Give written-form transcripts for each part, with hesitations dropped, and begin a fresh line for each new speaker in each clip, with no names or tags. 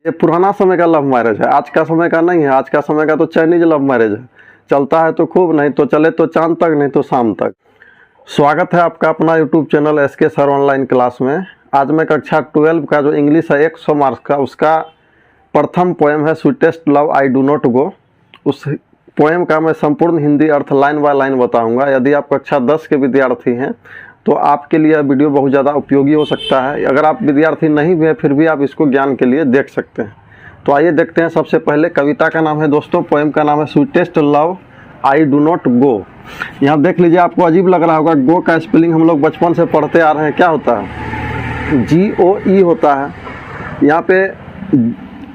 ये पुराना समय का लव मैरिज है, आज का समय का नहीं है। आज का समय का तो चाइनीज लव मैरिज है, चलता है तो खूब, नहीं तो चले तो चांद तक, नहीं तो शाम तक। स्वागत है आपका अपना YouTube channel SK sir online class में। आज मैं कक्षा 12 का जो इंग्लिश है 100 मार्क्स का, उसका प्रथम पोएम है sweetest love I do not go. उस पोएम का मैं संपूर्ण हिंदी अर्थ लाइन बाय लाइन बताऊंगा। यदि आप कक्षा 10 के विद्यार्थी हैं तो आपके लिए वीडियो बहुत ज़्यादा उपयोगी हो सकता है। अगर आप विद्यार्थी नहीं भी हैं फिर भी आप इसको ज्ञान के लिए देख सकते हैं। तो आइए देखते हैं। सबसे पहले कविता का नाम है दोस्तों, पोएम का नाम है sweetest love I do not go. यहाँ देख लीजिए, आपको अजीब लग रहा होगा, गो का स्पेलिंग हम लोग बचपन से पढ़ते आ रहे हैं, क्या होता है? GOE होता है। यहाँ पे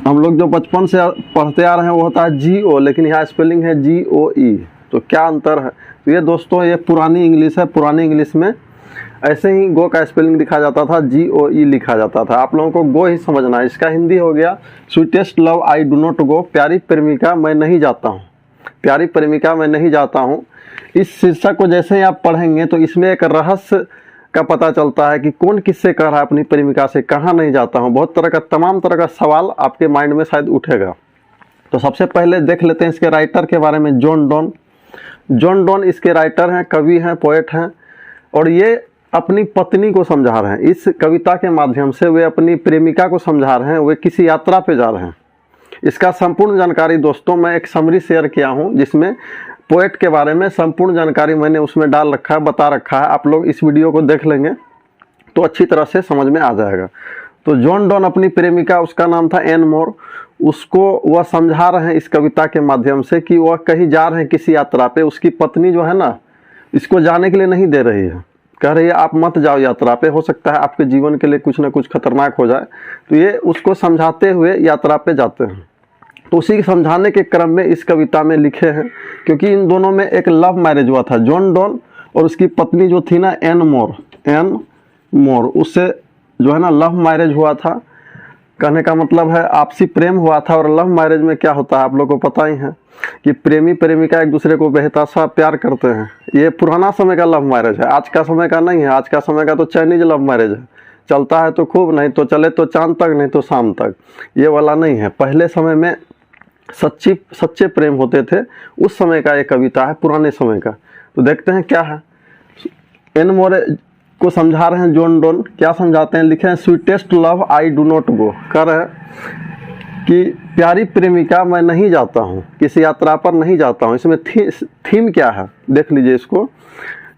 हम लोग जो बचपन से पढ़ते आ रहे हैं वो होता है GO, लेकिन यहाँ स्पेलिंग है GOE। तो क्या अंतर है? तो ये दोस्तों ये पुरानी इंग्लिश है। पुरानी इंग्लिश में ऐसे ही गो का स्पेलिंग लिखा जाता था, GOE लिखा जाता था। आप लोगों को गो ही समझना है। इसका हिंदी हो गया sweetest love I do not go, प्यारी प्रेमिका मैं नहीं जाता हूँ। प्यारी प्रेमिका मैं नहीं जाता हूँ। इस शीर्षक को जैसे ही आप पढ़ेंगे तो इसमें एक रहस्य का पता चलता है कि कौन किससे कह रहा है अपनी प्रेमिका से, कहाँ नहीं जाता हूँ। बहुत तरह का, तमाम तरह का सवाल आपके माइंड में शायद उठेगा। तो सबसे पहले देख लेते हैं इसके राइटर के बारे में। John Donne. जॉन डॉन इसके राइटर हैं, कवि हैं, पोएट हैं, और ये अपनी पत्नी को समझा रहे हैं। इस कविता के माध्यम से वे अपनी प्रेमिका को समझा रहे हैं। वे किसी यात्रा पे जा रहे हैं। इसका संपूर्ण जानकारी दोस्तों मैं एक समरी शेयर किया हूं, जिसमें पोएट के बारे में संपूर्ण जानकारी मैंने उसमें डाल रखा है, बता रखा है। आप लोग इस वीडियो को देख लेंगे तो अच्छी तरह से समझ में आ जाएगा। तो जॉन डॉन अपनी प्रेमिका, उसका नाम था एन मोर, उसको वह समझा रहे हैं इस कविता के माध्यम से कि वह कहीं जा रहे हैं किसी यात्रा पे। उसकी पत्नी जो है ना, इसको जाने के लिए नहीं दे रही है, कह रही है आप मत जाओ यात्रा पे, हो सकता है आपके जीवन के लिए कुछ ना कुछ खतरनाक हो जाए। तो ये उसको समझाते हुए यात्रा पे जाते हैं। तो उसी के समझाने के क्रम में इस कविता में लिखे हैं, क्योंकि इन दोनों में एक लव मैरिज हुआ था। जॉन डॉन और उसकी पत्नी जो थी ना एन मोर, उससे जो है ना लव मैरिज हुआ था। कहने का मतलब है आपसी प्रेम हुआ था। और लव मैरिज में क्या होता है आप लोगों को पता ही है कि प्रेमी प्रेमिका एक दूसरे को बेहताशा प्यार करते हैं। ये पुराना समय का लव मैरिज है, आज का समय का नहीं है। आज का समय का तो चाइनीज लव मैरिज है, चलता है तो खूब, नहीं तो चले तो चांद तक, नहीं तो शाम तक। ये वाला नहीं है। पहले समय में सच्चे प्रेम होते थे, उस समय का ये कविता है, पुराने समय का। तो देखते हैं क्या है। एन मोर को समझा रहे हैं जॉन डॉन। क्या समझाते हैं? लिखे हैं sweetest love I do not go. कह रहे हैं कि प्यारी प्रेमिका मैं नहीं जाता हूँ, किसी यात्रा पर नहीं जाता हूँ। इसमें थीम क्या है देख लीजिए इसको।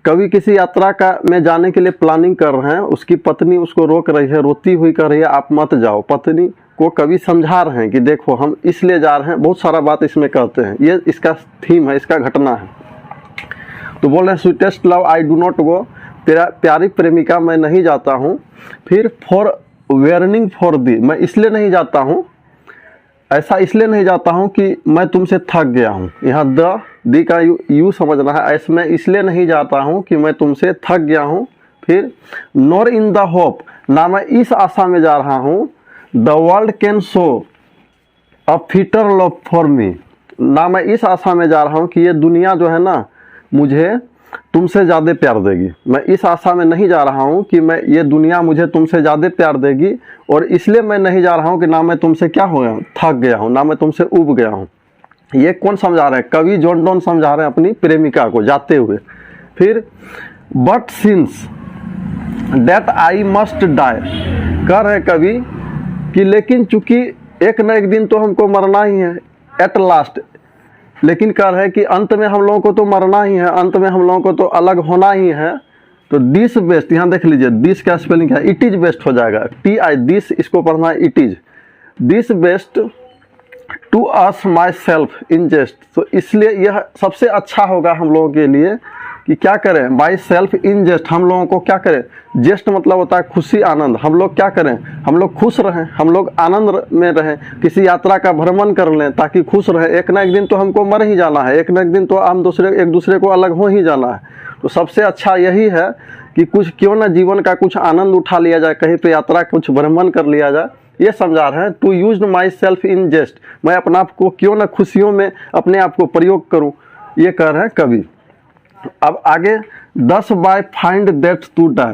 कवि किसी यात्रा का में जाने के लिए प्लानिंग कर रहे हैं, उसकी पत्नी उसको रोक रही है, रोती हुई कह रही है आप मत जाओ। पत्नी को कवि समझा रहे हैं कि देखो हम इसलिए जा रहे हैं, बहुत सारा बात इसमें कहते हैं। ये इसका थीम है, इसका घटना है। तो बोल रहे हैं sweetest love I do not go, प्यारी प्रेमिका मैं नहीं जाता हूँ। फिर फॉर वेयरनिंग फॉर दी, मैं इसलिए नहीं जाता हूँ, ऐसा इसलिए नहीं जाता हूँ कि मैं तुमसे थक गया हूँ। यहाँ दी का यू समझना है। ऐसे मैं इसलिए नहीं जाता हूँ कि मैं तुमसे थक गया हूँ। फिर नॉर इन द होप, ना मैं इस आशा में जा रहा हूँ the world can show a fitter love for me, ना मैं इस आशा में जा रहा हूँ कि ये दुनिया जो है ना मुझे तुमसे ज़्यादा प्यार देगी। मैं इस आशा में नहीं जा रहा हूँ कि मैं ये दुनिया मुझे तुमसे ज़्यादा प्यार देगी। और इसलिए मैं नहीं जा रहा हूँ कि ना मैं तुमसे क्या हो गया, थक गया हूँ, ना मैं तुमसे उब गया हूँ। ये कौन समझा रहे हैं? कवि जॉन डॉन समझा रहे हैं अपनी प्रेमिका को जाते हुए। फिर but since that I must die, कह रहे कवि कि लेकिन चूंकि एक न एक दिन तो हमको मरना ही है, एट लास्ट। लेकिन कह रहे कि अंत में हम लोगों को तो मरना ही है, अंत में हम लोगों को तो अलग होना ही है। तो दिस बेस्ट, यहाँ देख लीजिए दिस का स्पेलिंग है, इट इज बेस्ट हो जाएगा। TI दिस, इसको पढ़ना है it is. This best to us myself in jest. तो इसलिए यह सबसे अच्छा होगा हम लोगों के लिए कि क्या करें, माई सेल्फ इन जेस्ट, हम लोगों को क्या करें, जेस्ट मतलब होता है खुशी आनंद। हम लोग क्या करें, हम लोग खुश रहें, हम लोग आनंद में रहें, किसी यात्रा का भ्रमण कर लें ताकि खुश रहें। एक ना एक दिन तो हमको मर ही जाना है, एक ना एक दिन तो हम एक दूसरे को अलग हो ही जाना है। तो सबसे अच्छा यही है कि कुछ क्यों ना जीवन का कुछ आनंद उठा लिया जाए, कहीं पे यात्रा कुछ भ्रमण कर लिया जाए। ये समझा रहे हैं to use myself in jest, मैं अपने आप को क्यों ना खुशियों में अपने आप को प्रयोग करूं, ये कह रहे हैं कवि। अब आगे 10 by find that to die,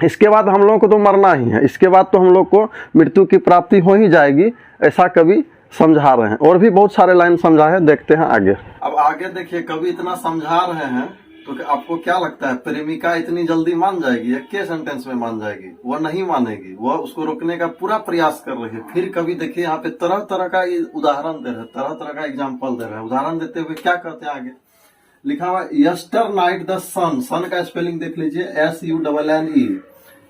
इसके बाद हम लोगों को तो मरना ही है, इसके बाद तो हम लोग को मृत्यु की प्राप्ति हो ही जाएगी, ऐसा कवि समझा रहे हैं। और भी बहुत सारे लाइन समझा है, देखते हैं आगे। अब आगे देखिए, कवि इतना समझा रहे हैं तो आपको क्या लगता है प्रेमिका इतनी जल्दी मान जाएगी? एक के सेंटेंस में मान जाएगी? वह नहीं मानेगी, वह उसको रोकने का पूरा प्रयास कर रही है। फिर कवि देखिए यहाँ पे तरह तरह का उदाहरण दे रहे हैं, तरह तरह का एग्जाम्पल दे रहे हैं। उदाहरण देते हुए क्या कहते हैं, आगे लिखा हुआ यस्टर नाइट द सन, सन का स्पेलिंग देख लीजिए, SUNNE।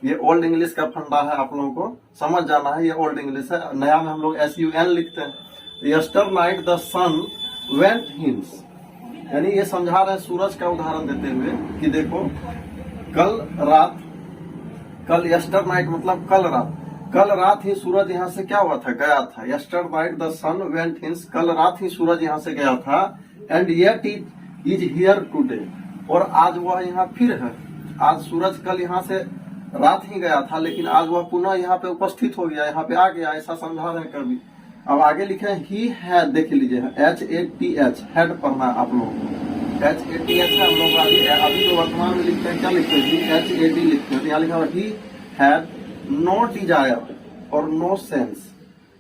ये ओल्ड इंग्लिश का फंडा है, आप लोगों को समझ जाना है, ये ओल्ड इंग्लिश है। नया में हम लोग SUN लिखते हैं। Yesternight the sun went hence, यानी ये समझा रहे हैं सूरज का उदाहरण देते हुए कि देखो कल रात, कल यस्टर नाइट मतलब कल रात ही सूरज यहाँ से क्या हुआ था, गया था। Yesternight the sun went hence, कल रात ही सूरज यहाँ से गया था। And yet it is here today, और आज वह यहाँ फिर है। आज सूरज कल यहाँ से रात ही गया था, लेकिन आज वह पुनः यहाँ पे उपस्थित हो गया, यहाँ पे आ गया, ऐसा समझा रहे हैं कवि। अब आगे लिखे हैं ही हैड, देख लीजिए HATH, हैड पढ़ना आप लोग, HATH है हम लोग। अभी तो वर्तमान में लिखते हैं, क्या लिखते हैं, HAD लिखते हैं। यहाँ लिखा हुआ ही हैड नो डिजायर और नो सेंस।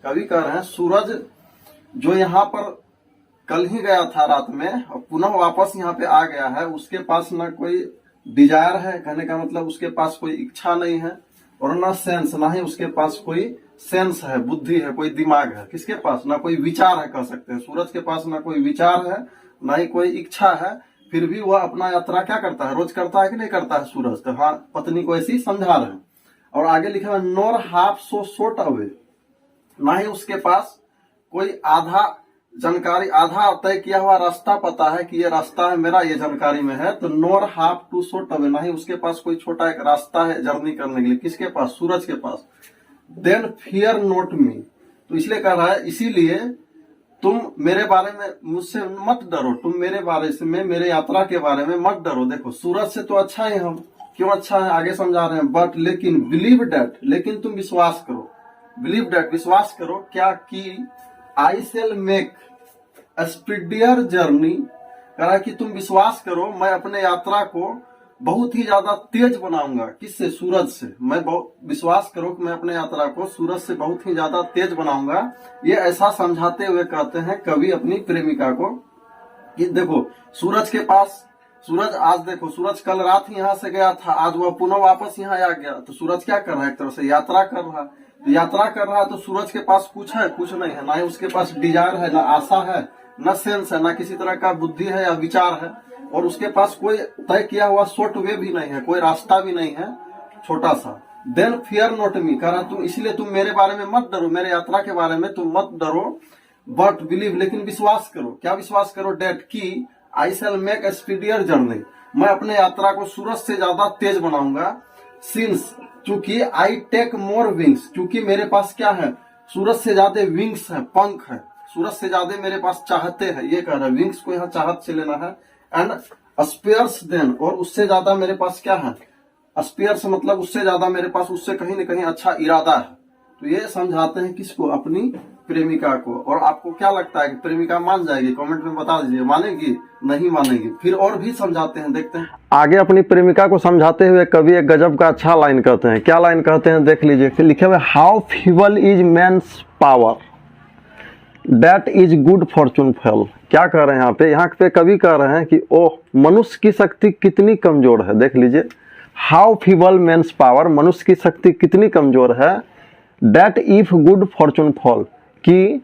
कवि कह रहे हैं सूरज जो यहाँ पर कल ही गया था रात में और पुनः वापस यहाँ पे आ गया है, उसके पास ना कोई डिजायर है, कहने का मतलब उसके पास कोई इच्छा नहीं है, और ना सेंस, ना ही उसके पास कोई सेंस है, बुद्धि है, कोई दिमाग है। किसके पास? ना कोई विचार है, कह सकते हैं सूरज के पास ना कोई विचार है, ना ही कोई इच्छा है। फिर भी वह अपना यात्रा क्या करता है, रोज करता है कि नहीं करता है सूरज? तो हाँ, पत्नी को ऐसी समझा रहे हैं। और आगे लिखा है nor half so short away, ना ही उसके पास कोई आधा जानकारी, आधा तय किया हुआ रास्ता पता है कि ये रास्ता है मेरा, ये जानकारी में है। तो nor half too short away, ना ही उसके पास कोई छोटा एक रास्ता है जर्नी करने के लिए। किसके पास? सूरज के पास। देन फियर नॉट मी, तो इसलिए कह रहा है इसीलिए तुम मेरे बारे में मुझसे मत डरो, तुम मेरे बारे में, मेरे यात्रा के बारे में मत डरो। देखो सूरज से तो अच्छा है हम, क्यों अच्छा है आगे समझा रहे हैं। बट लेकिन बिलीव डैट, लेकिन तुम विश्वास करो, बिलीव डैट विश्वास करो क्या, कि I shall make a speedier journey, कह रहा है कि तुम विश्वास करो मैं अपने यात्रा को बहुत ही ज्यादा तेज बनाऊंगा। किससे? सूरज से। मैं बहुत विश्वास करो कि मैं अपने यात्रा को सूरज से बहुत ही ज्यादा तेज बनाऊंगा। ये ऐसा समझाते हुए कहते हैं कवि अपनी प्रेमिका को कि देखो सूरज के पास, सूरज आज देखो, सूरज कल रात ही यहाँ से गया था, आज वह पुनः वापस यहाँ आ गया। तो सूरज क्या कर रहा है? एक तरह से यात्रा कर रहा है। तो यात्रा कर रहा है तो सूरज के पास कुछ है? कुछ नहीं है। ना ही उसके पास डिजायर है, ना आशा है, न सेंस है, ना किसी तरह का बुद्धि है या विचार है, और उसके पास कोई तय किया हुआ शॉर्ट वे भी नहीं है, कोई रास्ता भी नहीं है छोटा सा। देन फियर नॉट मी, कह रहा तुम इसलिए तुम मेरे बारे में मत डरो, मेरे यात्रा के बारे में तुम मत डरो। बट बिलीव, लेकिन विश्वास करो। क्या विश्वास करो? डेट की आई शैल मेक ए स्पीडियर जर्नी, मैं अपने यात्रा को सूरज से ज्यादा तेज बनाऊंगा। सिंस, चूंकि आई टेक मोर विंग्स, क्योंकि मेरे पास क्या है? सूरज से ज्यादा विंग्स है, पंख है, सूरज से ज्यादा मेरे पास चाहते हैं। ये कह रहा है, विंग्स को यहाँ चाहत से लेना है। एंड स्पेयर्स देन, और उससे ज्यादा मेरे पास क्या है? स्पेयर्स मतलब उससे ज्यादा मेरे पास, उससे कहीं न कहीं अच्छा इरादा है। तो ये समझाते हैं किसको? अपनी प्रेमिका को। और आपको क्या लगता है कि प्रेमिका मान जाएगी? कमेंट में बता दीजिए, मानेगी नहीं मानेगी। फिर और भी समझाते हैं, देखते हैं आगे। अपनी प्रेमिका को समझाते हुए कवि एक गजब का अच्छा लाइन कहते हैं। क्या लाइन कहते हैं देख लीजिए, फिर लिखे हुए how feeble is man's power that is good fortune fall. क्या कह रहे हैं यहाँ पे कवि कह रहे हैं कि ओह, मनुष्य की शक्ति कितनी कमजोर है। देख लीजिए, हाउ फीबल मैन्स पावर, मनुष्य की शक्ति कितनी कमजोर है। That if good Fortune fall, कि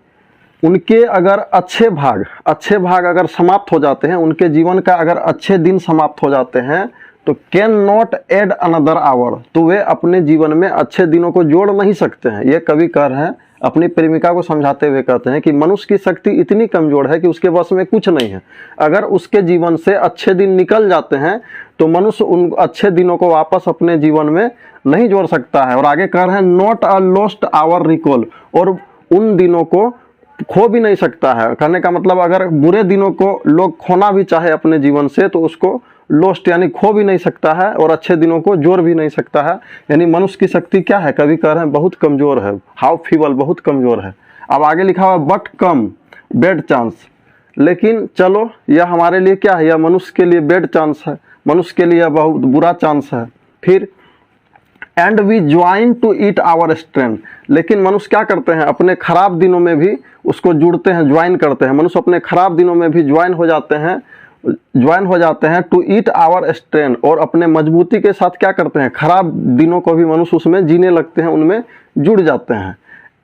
उनके अगर अच्छे भाग अगर समाप्त हो जाते हैं, उनके जीवन का अगर अच्छे दिन समाप्त हो जाते हैं, तो can not add another hour, तो वे अपने जीवन में अच्छे दिनों को जोड़ नहीं सकते हैं। ये कवि कह रहे हैं, अपनी प्रेमिका को समझाते हुए कहते हैं कि मनुष्य की शक्ति इतनी कमजोर है कि उसके बस में कुछ नहीं है। अगर उसके जीवन से अच्छे दिन निकल जाते हैं तो मनुष्य उन अच्छे दिनों को वापस अपने जीवन में नहीं जोड़ सकता है। और आगे कह रहे हैं not a lost our recall, और उन दिनों को खो भी नहीं सकता है। कहने का मतलब अगर बुरे दिनों को लोग खोना भी चाहे अपने जीवन से तो उसको लॉस्ट यानी खो भी नहीं सकता है, और अच्छे दिनों को जोड़ भी नहीं सकता है। यानी मनुष्य की शक्ति क्या है? कवि कह रहे हैं बहुत कमजोर है, हाउ फीबल, बहुत कमजोर है। अब आगे लिखा हुआ बट कम बेड चांस, लेकिन चलो यह हमारे लिए क्या है? यह मनुष्य के लिए बेड चांस है, मनुष्य के लिए बहुत बुरा चांस है। फिर and we join to eat our strength. लेकिन मनुष्य क्या करते हैं, अपने खराब दिनों में भी उसको जुड़ते हैं, ज्वाइन करते हैं। मनुष्य अपने खराब दिनों में भी ज्वाइन हो जाते हैं टू ईट आवर स्ट्रेंथ, और अपने मजबूती के साथ क्या करते हैं, खराब दिनों को भी मनुष्य उसमें जीने लगते हैं, उनमें जुड़ जाते हैं।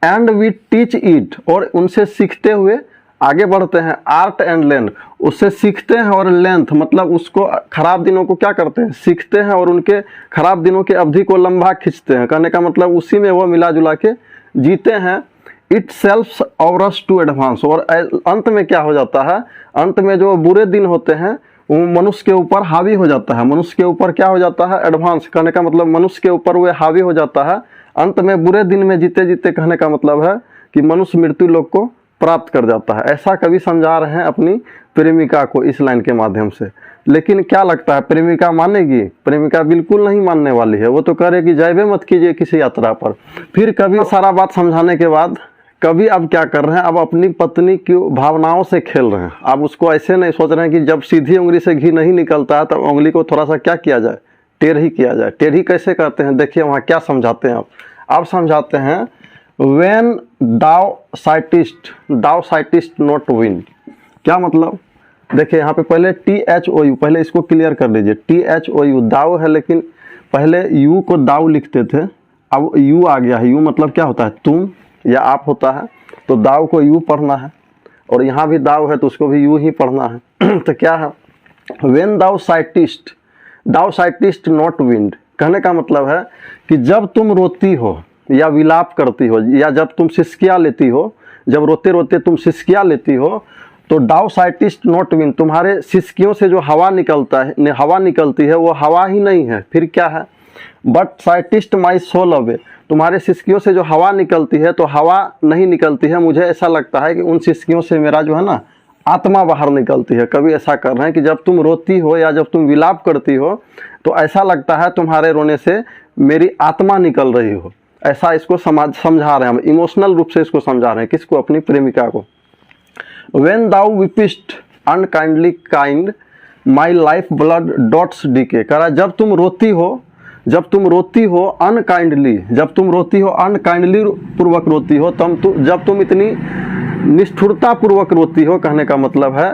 एंड वी टीच इट, और उनसे सीखते हुए आगे बढ़ते हैं। आर्ट एंड लेंथ, उससे सीखते हैं, और लेंथ मतलब उसको खराब दिनों को क्या करते हैं, सीखते हैं, और उनके खराब दिनों की अवधि को लंबा खींचते हैं। कहने का मतलब उसी में वो मिला जुला के जीते हैं। It selfs hours to advance, और अंत में क्या हो जाता है, अंत में जो बुरे दिन होते हैं वो मनुष्य के ऊपर हावी हो जाता है। मनुष्य के ऊपर क्या हो जाता है, एडवांस। कहने का मतलब मनुष्य के ऊपर वो हावी हो जाता है। अंत में बुरे दिन में जीते जीते, कहने का मतलब है कि मनुष्य मृत्यु लोक को प्राप्त कर जाता है। ऐसा कवि समझा रहे हैं अपनी प्रेमिका को इस लाइन के माध्यम से। लेकिन क्या लगता है, प्रेमिका मानेगी? प्रेमिका बिल्कुल नहीं मानने वाली है। वो तो कह रहे कि जाइबे मत कीजिए किसी यात्रा पर। फिर कवि सारा बात समझाने के बाद कवि अब क्या कर रहे हैं, अब अपनी पत्नी की भावनाओं से खेल रहे हैं। अब उसको ऐसे नहीं सोच रहे हैं कि जब सीधी उंगली से घी नहीं निकलता है तब उंगली को थोड़ा सा क्या किया जाए, टेढ़ी किया जाए। टेढ़ी कैसे करते हैं, देखिए वहाँ क्या समझाते हैं। आप समझाते हैं, When thou sightest not wind। क्या मतलब, देखिए यहाँ पे पहले THOU, पहले इसको क्लियर कर लीजिए। THOU दाव है, लेकिन पहले यू को दाव लिखते थे, अब यू आ गया है। यू मतलब क्या होता है, तुम या आप होता है, तो दाव को यू पढ़ना है, और यहाँ भी दाव है तो उसको भी यू ही पढ़ना है। तो क्या है, When thou sightest not wind, कहने का मतलब है कि जब तुम रोती हो या विलाप करती हो, या जब तुम सिसकिया लेती हो, जब रोते रोते तुम सिसकिया लेती हो, तो डाउ साइटिस्ट नॉट विन, तुम्हारे सिसकियों से जो हवा निकलती है वो हवा ही नहीं है, फिर क्या है, but scientist my soul away, तुम्हारे सिसकियों से जो हवा निकलती है तो हवा नहीं निकलती है। मुझे ऐसा लगता है कि उन सिसकियों से मेरा जो है ना आत्मा बाहर निकलती है। कभी ऐसा कर रहे हैं कि जब तुम रोती हो या जब तुम विलाप करती हो तो ऐसा लगता है तुम्हारे रोने से मेरी आत्मा निकल रही हो। ऐसा इसको समझा रहे हैं हम, इमोशनल रूप से इसको समझा रहे हैं। किसको, अपनी प्रेमिका को। When thou weepest unkindly kind, my life blood dots decay, कह रहा जब तुम रोती हो अनकाइंडली, जब तुम रोती हो अनकाइंडली पूर्वक रोती हो, जब तुम इतनी निष्ठुरता पूर्वक रोती हो, कहने का मतलब है,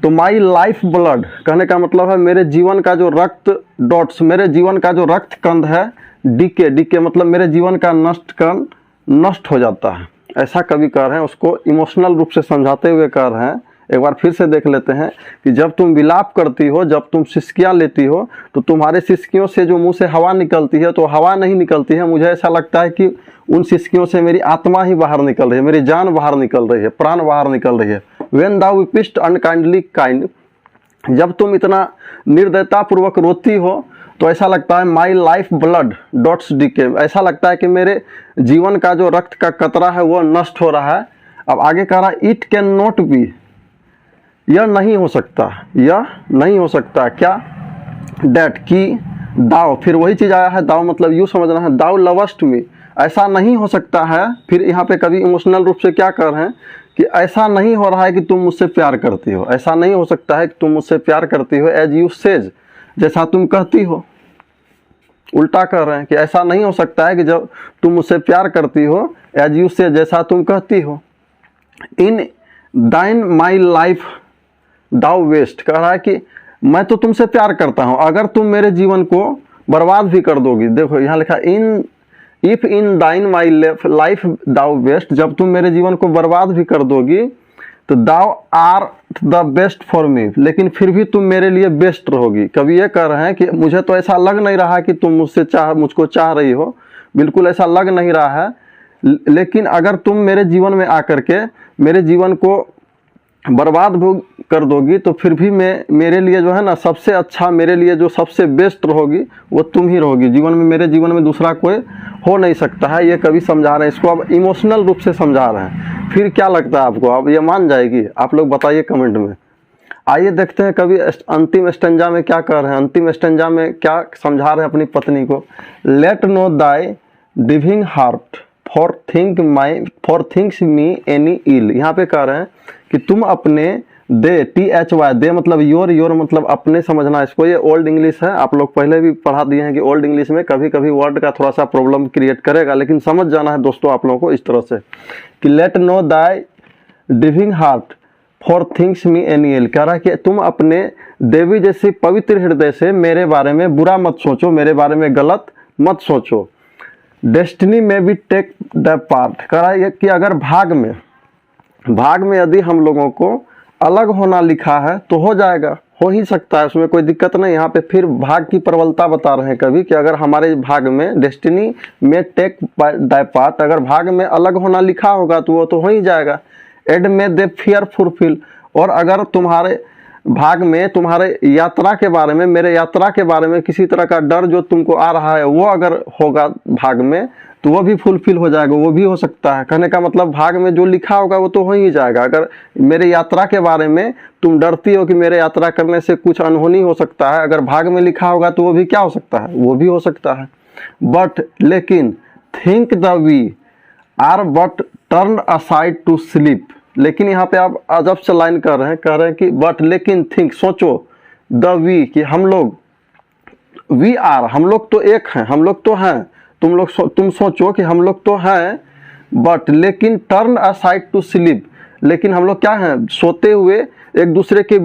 तो माई लाइफ ब्लड, कहने का मतलब है मेरे जीवन का जो रक्त डॉट्स, मेरे जीवन का जो रक्त कंद है, डीके मतलब मेरे जीवन का नष्ट हो जाता है। ऐसा कवि कह रहे हैं, उसको इमोशनल रूप से समझाते हुए कह रहे हैं। एक बार फिर से देख लेते हैं कि जब तुम विलाप करती हो, जब तुम सिसकियाँ लेती हो, तो तुम्हारे सिसकियों से जो मुंह से हवा निकलती है तो हवा नहीं निकलती है। मुझे ऐसा लगता है कि उन सिसकियों से मेरी आत्मा ही बाहर निकल रही है, मेरी जान बाहर निकल रही है, प्राण बाहर निकल रही है। When thou weepest unkindly kind, जब तुम इतना निर्दयता पूर्वक रोती हो तो ऐसा लगता है my life blood dots decay, ऐसा लगता है कि मेरे जीवन का जो रक्त का कतरा है वो नष्ट हो रहा है। अब आगे कह रहा है, इट कैन नॉट बी, यह नहीं हो सकता, यह नहीं हो सकता, क्या, डेट की दाव, फिर वही चीज़ आया है, दाव मतलब यूँ समझना है, दाव लवस्ट मी, ऐसा नहीं हो सकता है। फिर यहाँ पे कभी इमोशनल रूप से क्या कर रहे हैं कि ऐसा नहीं हो रहा है कि तुम मुझसे प्यार करती हो, ऐसा नहीं हो सकता है कि तुम मुझसे प्यार करती हो, एज यू सेज, जैसा तुम कहती हो। उल्टा कर रहे हैं कि ऐसा नहीं हो सकता है कि जब तुम मुझसे प्यार करती हो, एज यू से, जैसा तुम कहती हो। इन दाइन माई लाइफ दाउ वेस्ट, कह रहा है कि मैं तो तुमसे प्यार करता हूं, अगर तुम मेरे जीवन को बर्बाद भी कर दोगी। देखो यहाँ लिखा, इन इफ इन दाइन माई लाइफ दाउ वेस्ट, जब तुम मेरे जीवन को बर्बाद भी कर दोगी तो thou are the best for me, लेकिन फिर भी तुम मेरे लिए बेस्ट रहोगी। कभी ये कह रहे हैं कि मुझे तो ऐसा लग नहीं रहा कि तुम मुझको चाह रही हो, बिल्कुल ऐसा लग नहीं रहा है, लेकिन अगर तुम मेरे जीवन में आकर के मेरे जीवन को बर्बाद कर दोगी तो फिर भी मेरे लिए जो है ना सबसे अच्छा, मेरे लिए जो सबसे बेस्ट रहोगी वो तुम ही रहोगी। जीवन में, मेरे जीवन में दूसरा कोई हो नहीं सकता है। ये कभी समझा रहे हैं, इसको अब इमोशनल रूप से समझा रहे हैं। फिर क्या लगता है आपको, अब ये मान जाएगी? आप लोग बताइए कमेंट में। आइए देखते हैं कभी अंतिम स्टेंजा में क्या कर रहे हैं। अंतिम स्टेंजा में क्या समझा रहे हैं अपनी पत्नी को। Let no thy diving heart for things me any ill, यहाँ पे कह रहे हैं कि तुम अपने दे, THY, दे मतलब योर मतलब अपने समझना इसको, ये ओल्ड इंग्लिश है, आप लोग पहले भी पढ़ा दिए हैं कि ओल्ड इंग्लिश में कभी कभी वर्ड का थोड़ा सा प्रॉब्लम क्रिएट करेगा, लेकिन समझ जाना है दोस्तों आप लोगों को इस तरह से कि let no thy diving heart for things me any ill, कह रहा है कि तुम अपने देवी जैसी पवित्र हृदय से मेरे बारे में बुरा मत सोचो, मेरे बारे में गलत मत सोचो। डेस्टिनी में भी टेक द पार्ट, कह रहा है कि अगर भाग में यदि हम लोगों को अलग होना लिखा है तो हो जाएगा, हो ही सकता है, उसमें कोई दिक्कत नहीं। यहाँ पे फिर भाग की प्रबलता बता रहे हैं कभी कि अगर हमारे भाग में डेस्टिनी में टेक द पार्ट, अगर भाग में अलग होना लिखा होगा तो वो तो हो ही जाएगा। एड में दे फियर फुलफिल, और अगर तुम्हारे भाग में तुम्हारे यात्रा के बारे में, मेरे यात्रा के बारे में किसी तरह का डर जो तुमको आ रहा है वो अगर होगा भाग में तो वो भी फुलफिल हो जाएगा, वो भी हो सकता है। कहने का मतलब भाग में जो लिखा होगा वो तो हो ही जाएगा। अगर मेरे यात्रा के बारे में तुम डरती हो कि मेरे यात्रा करने से कुछ अनहोनी हो सकता है, अगर भाग में लिखा होगा तो वो भी क्या हो सकता है, वो भी हो सकता है। बट लेकिन think the we are but turn aside to sleep, लेकिन यहाँ पे आप अजब से लाइन कह रहे हैं कि बट लेकिन थिंक सोचो, द वी कि हम लोग, वी आर हम लोग तो एक हैं, हम लोग तो हैं, तुम सोचो कि हम लोग तो हैं, बट लेकिन टर्न असाइड टू स्लीप, लेकिन हम लोग क्या हैं, सोते हुए एक दूसरे के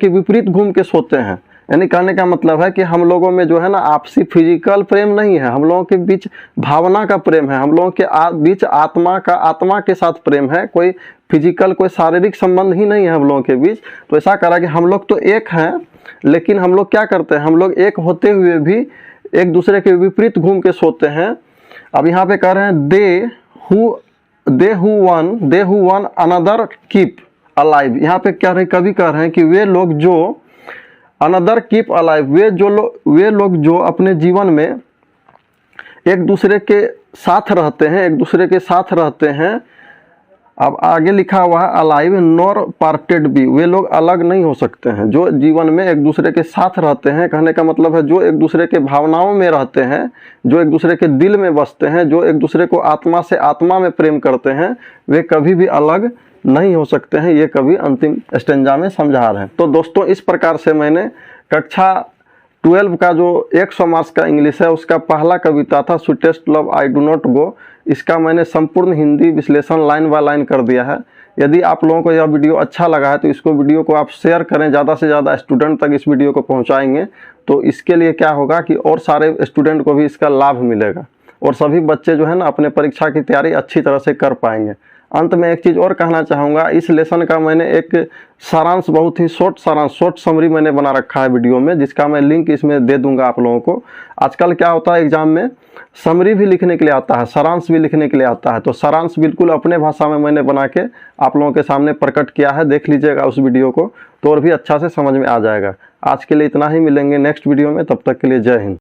विपरीत घूम के सोते हैं। यानी कहने का मतलब है कि हम लोगों में जो है ना आपसी फिजिकल प्रेम नहीं है, हम लोगों के बीच भावना का प्रेम है, हम लोगों के बीच आत्मा के साथ प्रेम है, कोई फिजिकल कोई शारीरिक संबंध ही नहीं है हम लोगों के बीच। तो ऐसा करा कि हम लोग तो एक हैं, लेकिन हम लोग क्या करते हैं, हम लोग एक होते हुए भी एक दूसरे के विपरीत घूम के सोते हैं। अब यहाँ पे कह रहे हैं they who one another keep alive, यहाँ पे कभी कह रहे हैं कि वे लोग जो अनदर कीप अलाइव, वे लोग जो अपने जीवन में एक दूसरे के साथ रहते हैं, अब आगे लिखा हुआ है अलाइव नॉर पार्टेड बी, वे लोग अलग नहीं हो सकते हैं, जो जीवन में एक दूसरे के साथ रहते हैं। कहने का मतलब है जो एक दूसरे के भावनाओं में रहते हैं, जो एक दूसरे के दिल में बसते हैं, जो एक दूसरे को आत्मा से आत्मा में प्रेम करते हैं, वे कभी भी अलग नहीं हो सकते हैं। ये कभी अंतिम स्टेंजा में समझा रहे हैं। तो दोस्तों इस प्रकार से मैंने कक्षा 12 का जो 100 मार्क्स का इंग्लिश है उसका पहला कविता था sweetest love I do not go, इसका मैंने संपूर्ण हिंदी विश्लेषण लाइन बाय लाइन कर दिया है। यदि आप लोगों को यह वीडियो अच्छा लगा है तो इसको वीडियो को आप शेयर करें, ज़्यादा से ज़्यादा स्टूडेंट तक इस वीडियो को पहुंचाएंगे तो इसके लिए क्या होगा कि और सारे स्टूडेंट को भी इसका लाभ मिलेगा और सभी बच्चे जो है ना अपने परीक्षा की तैयारी अच्छी तरह से कर पाएंगे। अंत में एक चीज़ और कहना चाहूँगा, इस लेसन का मैंने एक सारांश, बहुत ही शॉर्ट समरी मैंने बना रखा है वीडियो में, जिसका मैं लिंक इसमें दे दूंगा आप लोगों को। आजकल क्या होता है एग्जाम में समरी भी लिखने के लिए आता है, सारांश भी लिखने के लिए आता है, तो सारांश बिल्कुल अपने भाषा में मैंने बना के आप लोगों के सामने प्रकट किया है, देख लीजिएगा उस वीडियो को तो और भी अच्छा से समझ में आ जाएगा। आज के लिए इतना ही, मिलेंगे नेक्स्ट वीडियो में, तब तक के लिए जय हिंद।